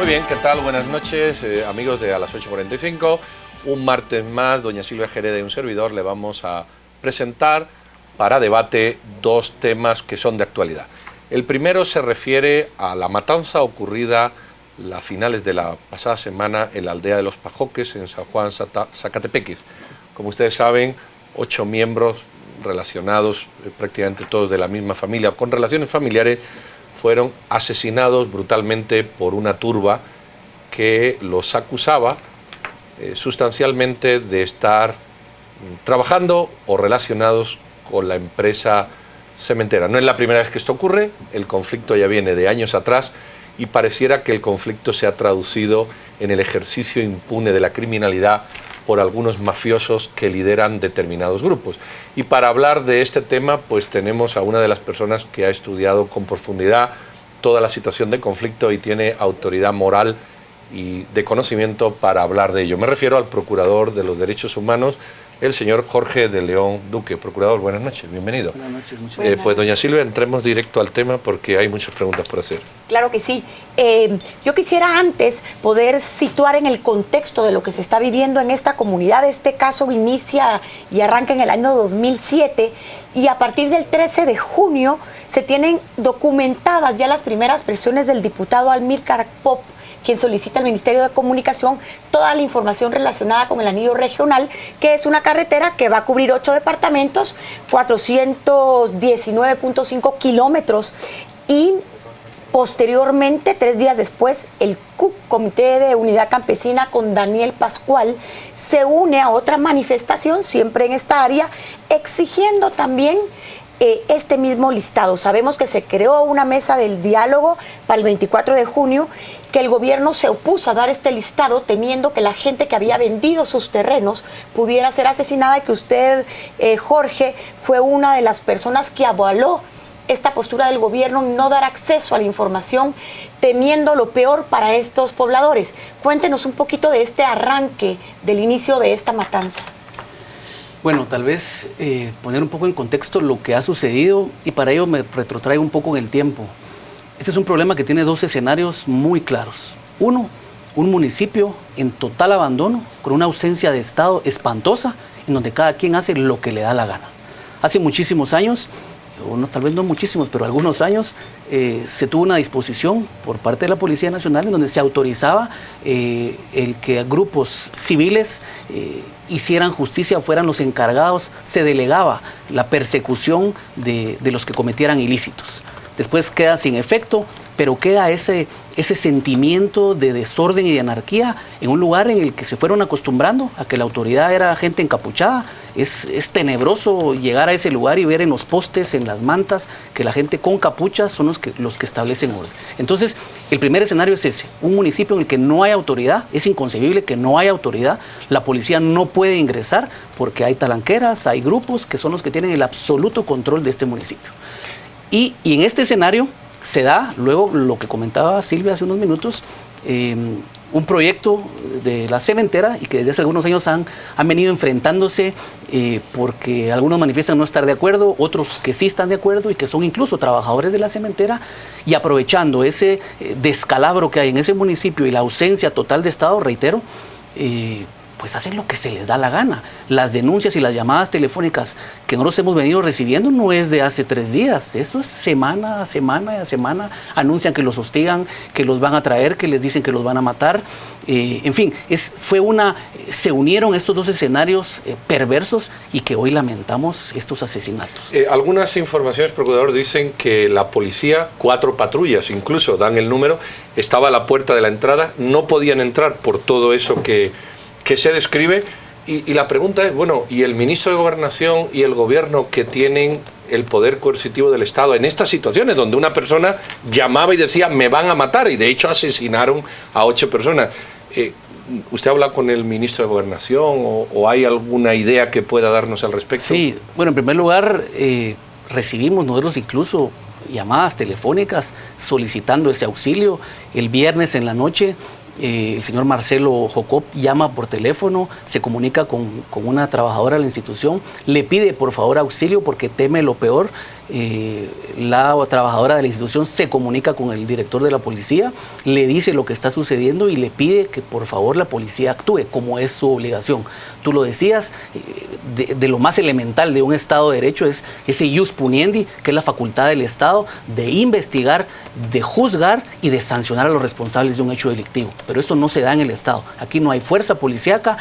Muy bien, ¿qué tal? Buenas noches, amigos de A las 8:45. Un martes más, doña Silvia Jerez y un servidor le vamos a presentar para debate dos temas que son de actualidad. El primero se refiere a la matanza ocurrida a finales de la pasada semana en la aldea de Los Pajoques, en San Juan, Zacatepeques. Como ustedes saben, 8 miembros relacionados, prácticamente todos de la misma familia, con relaciones familiares, fueron asesinados brutalmente por una turba que los acusaba sustancialmente de estar trabajando o relacionados con la empresa cementera. No es la primera vez que esto ocurre, el conflicto ya viene de años atrás y pareciera que el conflicto se ha traducido en el ejercicio impune de la criminalidad por algunos mafiosos que lideran determinados grupos. Y para hablar de este tema, pues tenemos a una de las personas que ha estudiado con profundidad toda la situación de conflicto y tiene autoridad moral y de conocimiento para hablar de ello. Me refiero al Procurador de los Derechos Humanos, el señor Jorge de León Duque. Procurador, buenas noches, bienvenido. Buenas noches, muchas gracias. Pues doña Silvia, entremos directo al tema porque hay muchas preguntas por hacer. Claro que sí. Yo quisiera antes poder situar en el contexto de lo que se está viviendo en esta comunidad. Este caso inicia y arranca en el año 2007 y a partir del 13 de junio se tienen documentadas ya las primeras presiones del diputado Amílcar Pop, quien solicita al Ministerio de Comunicación toda la información relacionada con el anillo regional, que es una carretera que va a cubrir 8 departamentos, 419.5 kilómetros, y posteriormente, 3 días después, el CUC, Comité de Unidad Campesina, con Daniel Pascual, se une a otra manifestación, siempre en esta área, exigiendo también este mismo listado. Sabemos que se creó una mesa del diálogo para el 24 de junio, que el gobierno se opuso a dar este listado temiendo que la gente que había vendido sus terrenos pudiera ser asesinada, y que usted, Jorge, fue una de las personas que avaló esta postura del gobierno en no dar acceso a la información, temiendo lo peor para estos pobladores. Cuéntenos un poquito de este arranque, del inicio de esta matanza. Bueno, tal vez poner un poco en contexto lo que ha sucedido, y para ello me retrotraigo un poco en el tiempo. Este es un problema que tiene dos escenarios muy claros. Uno, un municipio en total abandono, con una ausencia de Estado espantosa, en donde cada quien hace lo que le da la gana. Hace muchísimos años, tal vez no muchísimos, pero algunos años, se tuvo una disposición por parte de la Policía Nacional en donde se autorizaba el que grupos civiles hicieran justicia, fueran los encargados, se delegaba la persecución de los que cometieran ilícitos. Después queda sin efecto, pero queda ese sentimiento de desorden y de anarquía en un lugar en el que se fueron acostumbrando a que la autoridad era gente encapuchada. Es tenebroso llegar a ese lugar y ver en los postes, en las mantas, que la gente con capuchas son los que establecen orden. Entonces, el primer escenario es ese, un municipio en el que no hay autoridad. Es inconcebible que no haya autoridad. La policía no puede ingresar porque hay talanqueras, hay grupos que son los que tienen el absoluto control de este municipio. Y en este escenario se da luego lo que comentaba Silvia hace unos minutos, un proyecto de la cementera, y que desde hace algunos años han venido enfrentándose porque algunos manifiestan no estar de acuerdo, otros que sí están de acuerdo y que son incluso trabajadores de la cementera, y aprovechando ese descalabro que hay en ese municipio y la ausencia total de Estado, reitero, pues hacen lo que se les da la gana. Las denuncias y las llamadas telefónicas que nosotros hemos venido recibiendo no es de hace 3 días, eso es semana a semana a semana. Anuncian que los hostigan, que los van a traer, que les dicen que los van a matar. En fin, se unieron estos dos escenarios perversos, y que hoy lamentamos estos asesinatos. Algunas informaciones, procurador, dicen que la policía, 4 patrullas, incluso dan el número, estaba a la puerta de la entrada, no podían entrar por todo eso que se describe, y la pregunta es, bueno, ¿y el ministro de Gobernación y el gobierno, que tienen el poder coercitivo del Estado en estas situaciones donde una persona llamaba y decía me van a matar, y de hecho asesinaron a 8 personas? ¿Usted habla con el ministro de Gobernación o hay alguna idea que pueda darnos al respecto? Sí, bueno, en primer lugar, recibimos nosotros incluso llamadas telefónicas solicitando ese auxilio. El viernes en la noche, el señor Marcelo Jocop llama por teléfono, se comunica con una trabajadora de la institución, le pide por favor auxilio porque teme lo peor. la trabajadora de la institución se comunica con el director de la policía, le dice lo que está sucediendo y le pide que por favor la policía actúe como es su obligación. Tú lo decías, de lo más elemental de un Estado de Derecho es ese ius puniendi, que es la facultad del Estado de investigar, de juzgar y de sancionar a los responsables de un hecho delictivo. Pero eso no se da en el Estado. Aquí no hay fuerza policíaca,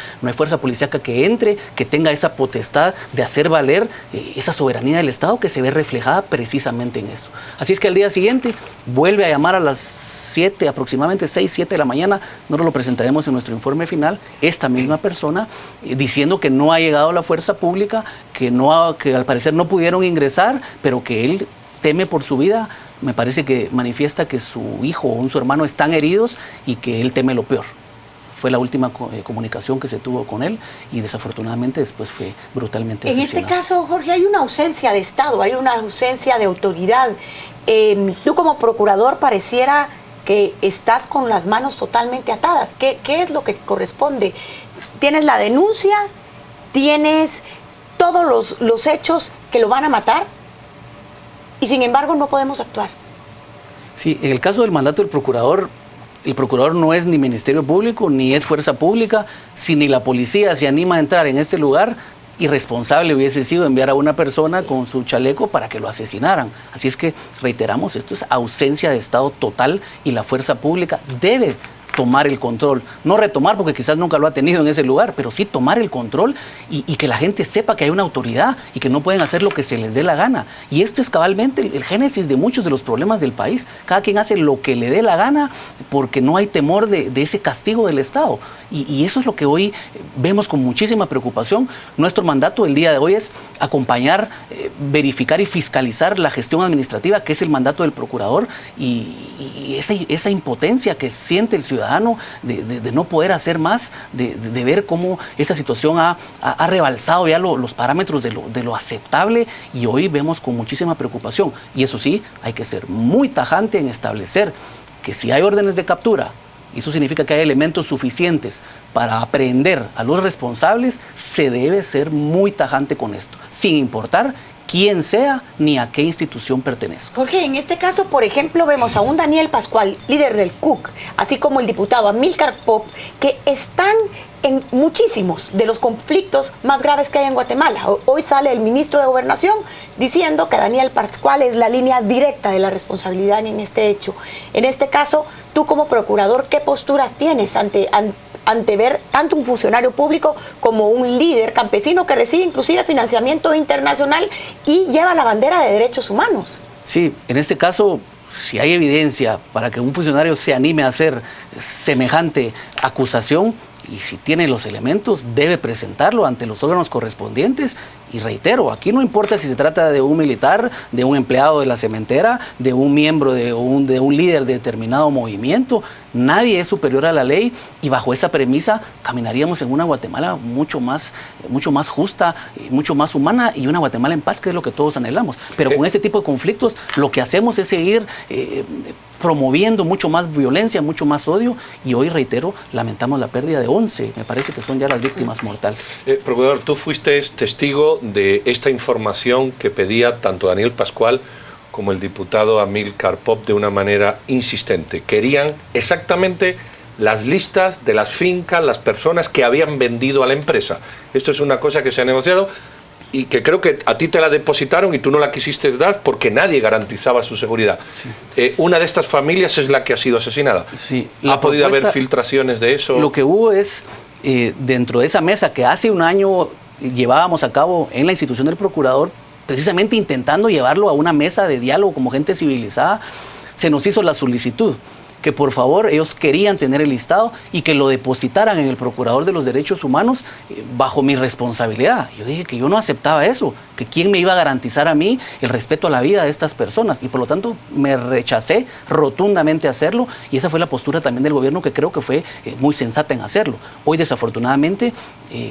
que entre, que tenga esa potestad de hacer valer esa soberanía del Estado que se ve reflejada precisamente en eso. Así es que al día siguiente vuelve a llamar a las 7, aproximadamente 6, 7 de la mañana, nosotros lo presentaremos en nuestro informe final, esta misma persona, diciendo que no ha llegado la fuerza pública, que al parecer no pudieron ingresar, pero que él teme por su vida. Me parece que manifiesta que su hijo o su hermano están heridos y que él teme lo peor. Fue la última comunicación que se tuvo con él y desafortunadamente después fue brutalmente asesinado. En este caso, Jorge, hay una ausencia de Estado, hay una ausencia de autoridad. Tú como procurador pareciera que estás con las manos totalmente atadas. ¿Qué es lo que corresponde? ¿Tienes la denuncia? ¿Tienes todos los hechos que lo van a matar? Y sin embargo no podemos actuar. Sí, en el caso del mandato del procurador, el procurador no es ni Ministerio Público, ni es Fuerza Pública. Si ni la policía se anima a entrar en ese lugar, irresponsable hubiese sido enviar a una persona con su chaleco para que lo asesinaran. Así es que, reiteramos, esto es ausencia de Estado total y la Fuerza Pública debe tomar el control, no retomar porque quizás nunca lo ha tenido en ese lugar, pero sí tomar el control y que la gente sepa que hay una autoridad y que no pueden hacer lo que se les dé la gana. Y esto es cabalmente el génesis de muchos de los problemas del país. Cada quien hace lo que le dé la gana porque no hay temor de ese castigo del Estado. Y eso es lo que hoy vemos con muchísima preocupación. Nuestro mandato el día de hoy es acompañar, verificar y fiscalizar la gestión administrativa, que es el mandato del procurador, y esa impotencia que siente el ciudadano de no poder hacer más, de ver cómo esta situación ha rebalsado ya los parámetros de lo aceptable, y hoy vemos con muchísima preocupación. Y eso sí, hay que ser muy tajante en establecer que si hay órdenes de captura, y eso significa que hay elementos suficientes para aprehender a los responsables, se debe ser muy tajante con esto, sin importar quién sea ni a qué institución pertenece. Jorge, en este caso, por ejemplo, vemos a un Daniel Pascual, líder del CUC, así como el diputado Amílcar Pop, que están en muchísimos de los conflictos más graves que hay en Guatemala. Hoy sale el ministro de Gobernación diciendo que Daniel Pascual es la línea directa de la responsabilidad en este hecho. En este caso, tú como procurador, ¿qué posturas tienes ante ver tanto un funcionario público como un líder campesino que recibe inclusive financiamiento internacional y lleva la bandera de derechos humanos? Sí, en este caso, si hay evidencia para que un funcionario se anime a hacer semejante acusación, y si tiene los elementos, debe presentarlo ante los órganos correspondientes. Y reitero, aquí no importa si se trata de un militar, de un empleado de la cementera, de un miembro de un líder de determinado movimiento, nadie es superior a la ley, y bajo esa premisa caminaríamos en una Guatemala mucho más justa, mucho más humana, y una Guatemala en paz, que es lo que todos anhelamos. Pero con este tipo de conflictos lo que hacemos es seguir promoviendo mucho más violencia, mucho más odio, y hoy, reitero, lamentamos la pérdida de 11, me parece que son ya las víctimas mortales. Procurador, tú fuiste testigo de esta información que pedía tanto Daniel Pascual como el diputado Amílcar Pop de una manera insistente. Querían exactamente las listas de las fincas, las personas que habían vendido a la empresa. Esto es una cosa que se ha negociado y que creo que a ti te la depositaron y tú no la quisiste dar porque nadie garantizaba su seguridad. Sí. Una de estas familias es la que ha sido asesinada. Sí, ¿Ha podido haber filtraciones de eso? Lo que hubo es, dentro de esa mesa que hace un año llevábamos a cabo en la institución del procurador, precisamente intentando llevarlo a una mesa de diálogo como gente civilizada, se nos hizo la solicitud que por favor ellos querían tener el listado y que lo depositaran en el Procurador de los Derechos Humanos bajo mi responsabilidad. Yo dije que yo no aceptaba eso, que quién me iba a garantizar a mí el respeto a la vida de estas personas, y por lo tanto me rechacé rotundamente a hacerlo, y esa fue la postura también del gobierno, que creo que fue muy sensata en hacerlo. Hoy desafortunadamente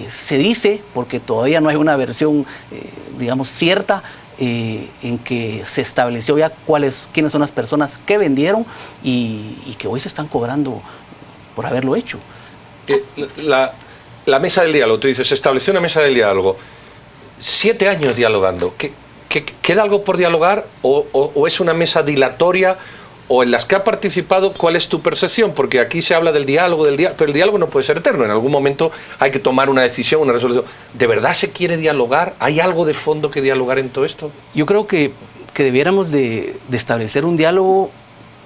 se dice, porque todavía no hay una versión digamos cierta, en que se estableció ya quiénes son las personas que vendieron y que hoy se están cobrando por haberlo hecho. La mesa del diálogo, tú dices, se estableció una mesa del diálogo. 7 años dialogando. ¿Qué ¿Queda algo por dialogar o es una mesa dilatoria? O en las que ha participado, ¿cuál es tu percepción? Porque aquí se habla del diálogo, pero el diálogo no puede ser eterno. En algún momento hay que tomar una decisión, una resolución. ¿De verdad se quiere dialogar? ¿Hay algo de fondo que dialogar en todo esto? Yo creo que debiéramos de establecer un diálogo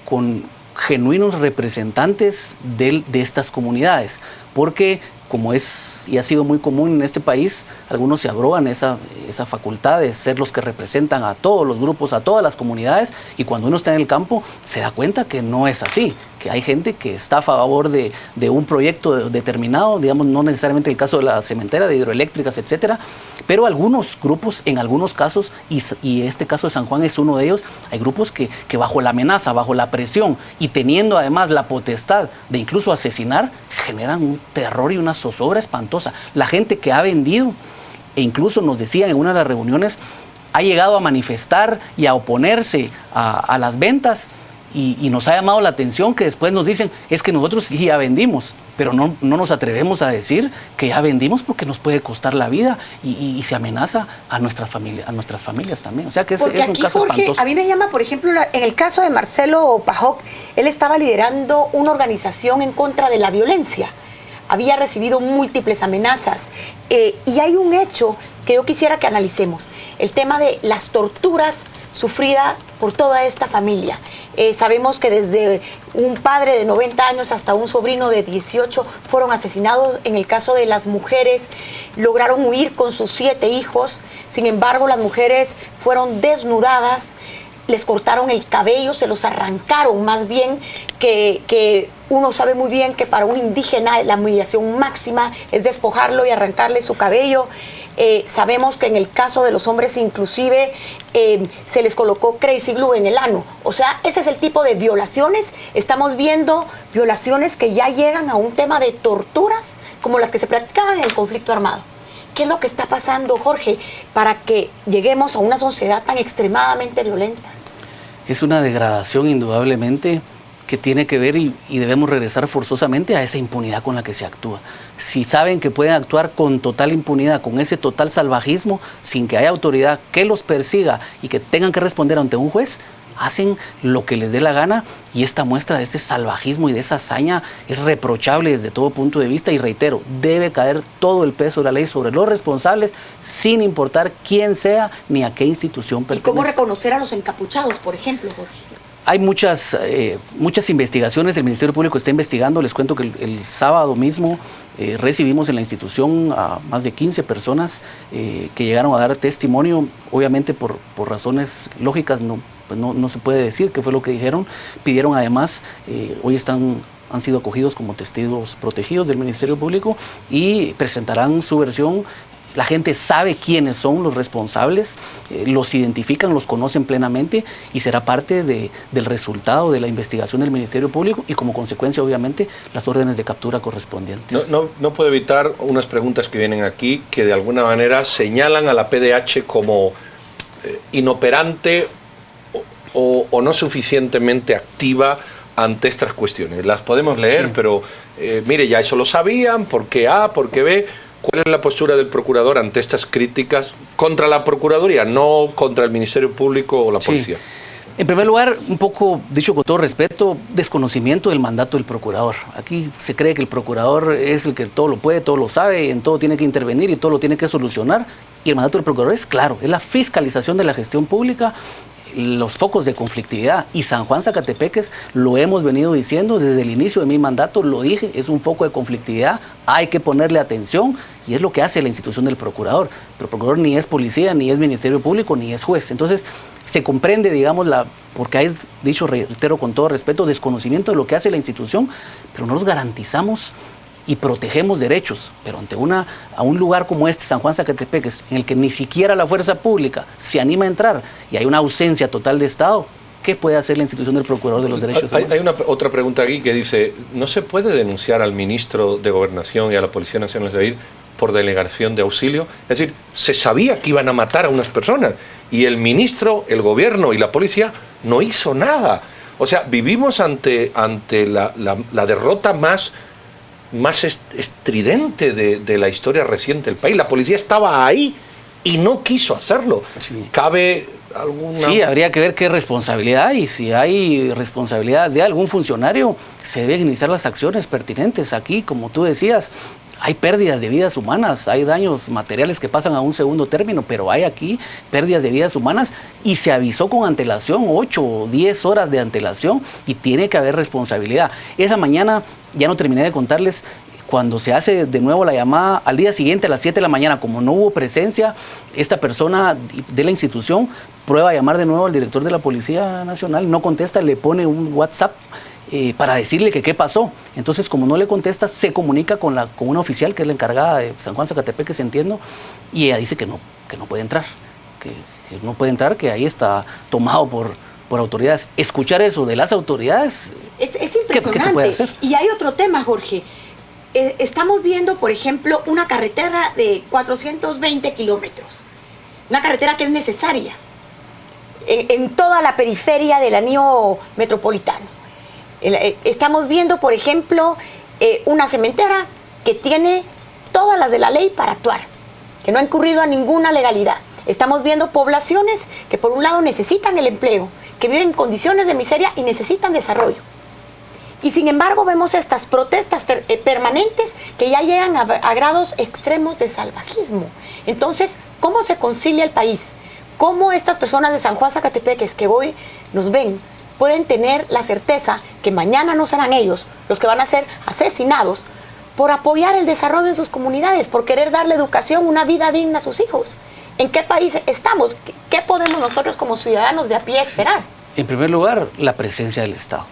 con genuinos representantes de estas comunidades, porque como es y ha sido muy común en este país, algunos se arrogan esa facultad de ser los que representan a todos los grupos, a todas las comunidades, y cuando uno está en el campo se da cuenta que no es así, que hay gente que está a favor de un proyecto determinado, digamos, no necesariamente el caso de la cementera, de hidroeléctricas, etcétera, pero algunos grupos, en algunos casos, y este caso de San Juan es uno de ellos, hay grupos que bajo la amenaza, bajo la presión, y teniendo además la potestad de incluso asesinar, generan un terror y una zozobra espantosa. La gente que ha vendido, e incluso nos decían en una de las reuniones, ha llegado a manifestar y a oponerse a las ventas, y nos ha llamado la atención que después nos dicen, es que nosotros sí ya vendimos, pero no nos atrevemos a decir que ya vendimos porque nos puede costar la vida y se amenaza a nuestras familias también. O sea que es un caso Jorge, espantoso. A mí me llama, por ejemplo, en el caso de Marcelo Pajoc, él estaba liderando una organización en contra de la violencia. Había recibido múltiples amenazas. Y hay un hecho que yo quisiera que analicemos, el tema de las torturas sufridas por toda esta familia. Sabemos que desde un padre de 90 años hasta un sobrino de 18 fueron asesinados. En el caso de las mujeres, lograron huir con sus 7 hijos. Sin embargo, las mujeres fueron desnudadas, les cortaron el cabello, se los arrancaron, más bien que uno sabe muy bien que para un indígena la humillación máxima es despojarlo y arrancarle su cabello. Sabemos que en el caso de los hombres inclusive se les colocó crazy glue en el ano. O sea, ese es el tipo de violaciones. Estamos viendo violaciones que ya llegan a un tema de torturas como las que se practicaban en el conflicto armado. ¿Qué es lo que está pasando, Jorge, para que lleguemos a una sociedad tan extremadamente violenta? Es una degradación indudablemente que tiene que ver y debemos regresar forzosamente a esa impunidad con la que se actúa. Si saben que pueden actuar con total impunidad, con ese total salvajismo, sin que haya autoridad que los persiga y que tengan que responder ante un juez, hacen lo que les dé la gana, y esta muestra de ese salvajismo y de esa hazaña es reprochable desde todo punto de vista, y reitero, debe caer todo el peso de la ley sobre los responsables, sin importar quién sea ni a qué institución pertenece. ¿Y cómo reconocer a los encapuchados, por ejemplo, Jorge? Hay muchas investigaciones, el Ministerio Público está investigando. Les cuento que el sábado mismo recibimos en la institución a más de 15 personas que llegaron a dar testimonio. Obviamente por razones lógicas no se puede decir qué fue lo que dijeron. Pidieron además, hoy han sido acogidos como testigos protegidos del Ministerio Público y presentarán su versión. La gente sabe quiénes son los responsables, los identifican, los conocen plenamente, y será parte del resultado de la investigación del Ministerio Público y como consecuencia, obviamente, las órdenes de captura correspondientes. No puedo evitar unas preguntas que vienen aquí que de alguna manera señalan a la PDH como inoperante o no suficientemente activa ante estas cuestiones. Las podemos leer, sí. Pero mire, ya eso lo sabían, ¿por qué A, por qué B? ¿Cuál es la postura del procurador ante estas críticas contra la Procuraduría, no contra el Ministerio Público o la policía? Sí. En primer lugar, un poco, dicho con todo respeto, desconocimiento del mandato del procurador. Aquí se cree que el procurador es el que todo lo puede, todo lo sabe, en todo tiene que intervenir y todo lo tiene que solucionar. Y el mandato del procurador es claro, es la fiscalización de la gestión pública, los focos de conflictividad, y San Juan Zacatepeques lo hemos venido diciendo desde el inicio de mi mandato, lo dije, es un foco de conflictividad, hay que ponerle atención, y es lo que hace la institución del procurador. Pero el procurador ni es policía, ni es Ministerio Público, ni es juez. Entonces se comprende, digamos, porque hay, dicho, reitero con todo respeto, desconocimiento de lo que hace la institución, pero no nos garantizamos y protegemos derechos, pero ante a un lugar como este, San Juan Zacatepeques, en el que ni siquiera la fuerza pública se anima a entrar y hay una ausencia total de Estado, ¿qué puede hacer la institución del Procurador de los Derechos Humanos? Hay otra pregunta aquí que dice, ¿no se puede denunciar al ministro de Gobernación y a la Policía Nacional de Civil por delegación de auxilio? Es decir, se sabía que iban a matar a unas personas y el ministro, el gobierno y la policía no hizo nada. O sea, vivimos ante la derrota más estridente de la historia reciente del país. La policía estaba ahí y no quiso hacerlo. Sí. ¿Cabe alguna...? Sí, habría que ver qué responsabilidad, y si hay responsabilidad de algún funcionario, se deben iniciar las acciones pertinentes. Aquí, como tú decías, hay pérdidas de vidas humanas, hay daños materiales que pasan a un segundo término, pero hay aquí pérdidas de vidas humanas y se avisó con antelación, 8 o 10 horas de antelación, y tiene que haber responsabilidad. Esa mañana, ya no terminé de contarles, cuando se hace de nuevo la llamada al día siguiente a las 7 de la mañana, como no hubo presencia, esta persona de la institución prueba a llamar de nuevo al director de la Policía Nacional, no contesta, le pone un WhatsApp para decirle que qué pasó. Entonces, como no le contesta, se comunica con una oficial que es la encargada de San Juan Zacatepeques, que entiendo, y ella dice que no puede entrar, que no puede entrar, que ahí está tomado por autoridades. Escuchar eso de las autoridades es impresionante. ¿Qué se puede hacer? Y hay otro tema, Jorge. Estamos viendo, por ejemplo, una carretera de 420 kilómetros, una carretera que es necesaria en toda la periferia del anillo metropolitano. Estamos viendo, por ejemplo, una cementera que tiene todas las de la ley para actuar, que no ha incurrido a ninguna legalidad. Estamos viendo poblaciones que por un lado necesitan el empleo, que viven en condiciones de miseria y necesitan desarrollo. Y sin embargo vemos estas protestas permanentes que ya llegan a grados extremos de salvajismo. Entonces, ¿cómo se concilia el país? ¿Cómo estas personas de San Juan Zacatepeques que hoy nos ven pueden tener la certeza que mañana no serán ellos los que van a ser asesinados por apoyar el desarrollo en sus comunidades, por querer darle educación, una vida digna a sus hijos? ¿En qué país estamos? ¿Qué podemos nosotros como ciudadanos de a pie esperar? En primer lugar, la presencia del Estado.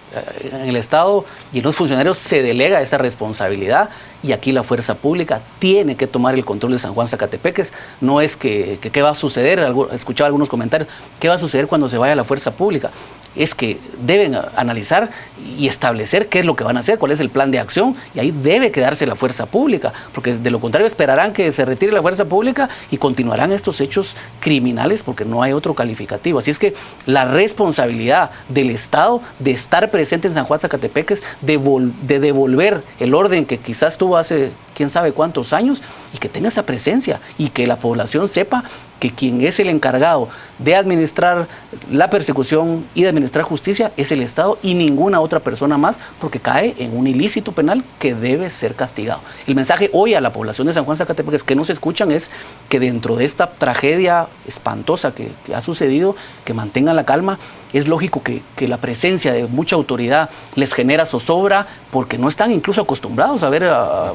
En el Estado y en los funcionarios se delega esa responsabilidad, y aquí la fuerza pública tiene que tomar el control de San Juan Zacatepeques. No es que qué va a suceder, escuchaba algunos comentarios, ¿qué va a suceder cuando se vaya la fuerza pública? Es que deben analizar y establecer qué es lo que van a hacer, cuál es el plan de acción, y ahí debe quedarse la fuerza pública, porque de lo contrario esperarán que se retire la fuerza pública y continuarán estos hechos criminales, porque no hay otro calificativo. Así es que la responsabilidad del Estado de estar presente en San Juan Zacatepeques, de devolver el orden que quizás tuvo hace quién sabe cuántos años, y que tenga esa presencia, y que la población sepa que quien es el encargado de administrar la persecución y de administrar justicia es el Estado y ninguna otra persona más, porque cae en un ilícito penal que debe ser castigado. El mensaje hoy a la población de San Juan Zacatepeques que nos escuchan es que dentro de esta tragedia espantosa que ha sucedido, que mantengan la calma. Es lógico que la presencia de mucha autoridad les genera zozobra, porque no están incluso acostumbrados a ver a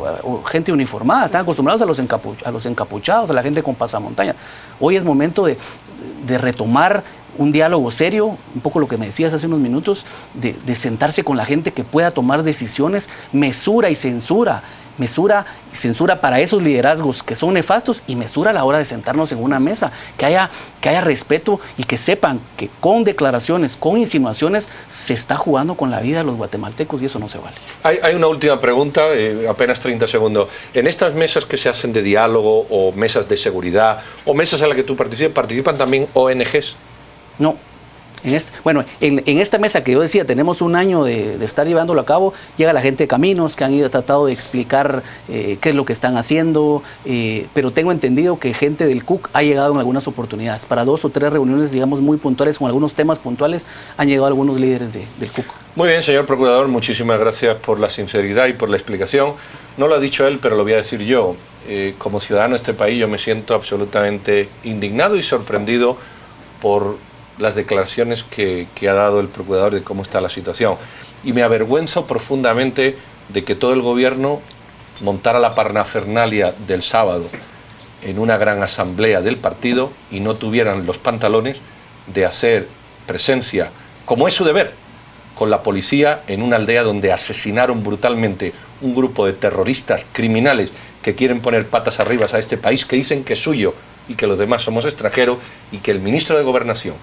gente uniformada, están acostumbrados a los encapuchados, a la gente con pasamontañas. Hoy es momento de retomar un diálogo serio, un poco lo que me decías hace unos minutos, de sentarse con la gente que pueda tomar decisiones, mesura y censura. Mesura y censura para esos liderazgos que son nefastos, y mesura a la hora de sentarnos en una mesa, que haya respeto, y que sepan que con declaraciones, con insinuaciones, se está jugando con la vida de los guatemaltecos, y eso no se vale. Hay una última pregunta, apenas 30 segundos. En estas mesas que se hacen de diálogo, o mesas de seguridad, o mesas en las que tú participas, ¿participan también ONGs? No. En esta mesa que yo decía, tenemos un año de estar llevándolo a cabo, llega la gente de Caminos, que han tratado de explicar qué es lo que están haciendo, pero tengo entendido que gente del CUC ha llegado en algunas oportunidades. Para 2 o 3 reuniones, digamos, muy puntuales, con algunos temas puntuales, han llegado algunos líderes del CUC. Muy bien, señor Procurador, muchísimas gracias por la sinceridad y por la explicación. No lo ha dicho él, pero lo voy a decir yo. Como ciudadano de este país, yo me siento absolutamente indignado y sorprendido por las declaraciones que ha dado el Procurador de cómo está la situación. Y me avergüenzo profundamente de que todo el gobierno montara la parafernalia del sábado en una gran asamblea del partido y no tuvieran los pantalones de hacer presencia, como es su deber, con la policía en una aldea donde asesinaron brutalmente un grupo de terroristas criminales que quieren poner patas arriba a este país, que dicen que es suyo y que los demás somos extranjeros, y que el ministro de Gobernación,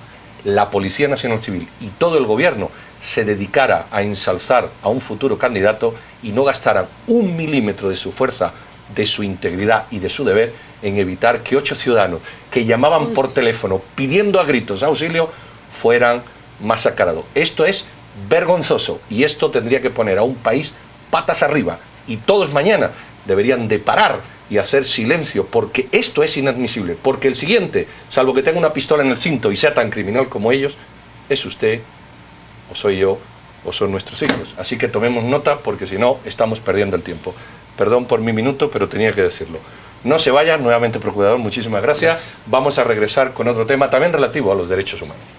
la Policía Nacional Civil y todo el gobierno se dedicara a ensalzar a un futuro candidato y no gastaran 1 milímetro de su fuerza, de su integridad y de su deber en evitar que 8 ciudadanos que llamaban por teléfono pidiendo a gritos auxilio fueran masacrados. Esto es vergonzoso, y esto tendría que poner a un país patas arriba, y todos mañana deberían de parar y hacer silencio, porque esto es inadmisible, porque el siguiente, salvo que tenga una pistola en el cinto y sea tan criminal como ellos, es usted, o soy yo, o son nuestros hijos. Así que tomemos nota, porque si no, estamos perdiendo el tiempo. Perdón por mi minuto, pero tenía que decirlo. No se vayan, nuevamente, procurador, muchísimas gracias. Vamos a regresar con otro tema también relativo a los derechos humanos.